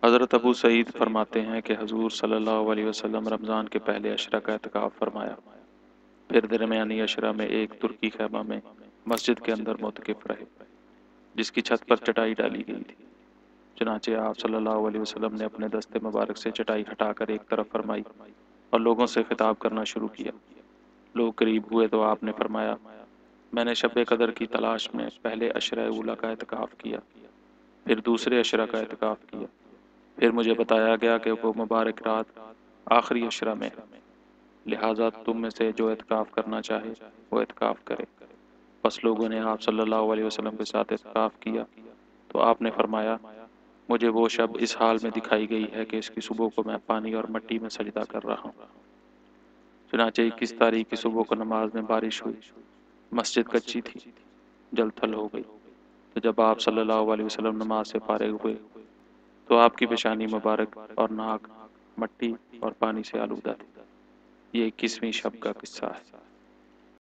حضرت ابو سعید فرماتے ہیں کہ حضور صلی اللہ علیہ وسلم رمضان کے پہلے عشرہ کا اعتکاف فرمایا، پھر درمیانی عشرہ میں ایک ترکی خیمہ میں مسجد کے اندر معتکف رہے، جس کی چھت پر چٹائی ڈالی گئی تھی۔ چنانچہ آپ صلی اللہ علیہ وسلم نے اپنے دست مبارک سے چٹائی ہٹا کر ایک طرف فرمائی اور لوگوں سے خطاب کرنا شروع کیا۔ لوگ قریب ہوئے تو آپ نے فرمایا، میں نے شب قدر کی تلاش میں پہلے عشرہ اولیٰ کا اعتکاف کیا، پھر دوسرے عشرہ کا اعتکاف کیا، پھر مجھے بتایا گیا کہ وہ مبارک رات آخری عشرہ میں ہے، لہٰذا تم میں سے جو اعتکاف کرنا چاہے وہ اعتکاف کرے۔ بس لوگوں نے آپ صلی اللہ علیہ وسلم کے ساتھ اعتکاف کیا تو آپ نے فرمایا، مجھے وہ شب اس حال میں دکھائی گئی ہے کہ اس کی صبح کو میں پانی اور مٹی میں سجدہ کر رہا ہوں۔ چنانچہ 21 تاریخ کی صبح کو نماز میں بارش ہوئی، مسجد کچی تھی، جل تھل ہو گئی، تو جب آپ صلی اللہ علیہ وسلم نماز سے فارغ ہوئے تو آپ کی پیشانی مبارک اور ناک مٹی اور پانی سے آلودہ تھی۔ یہ 21ویں شب کا قصہ ہے۔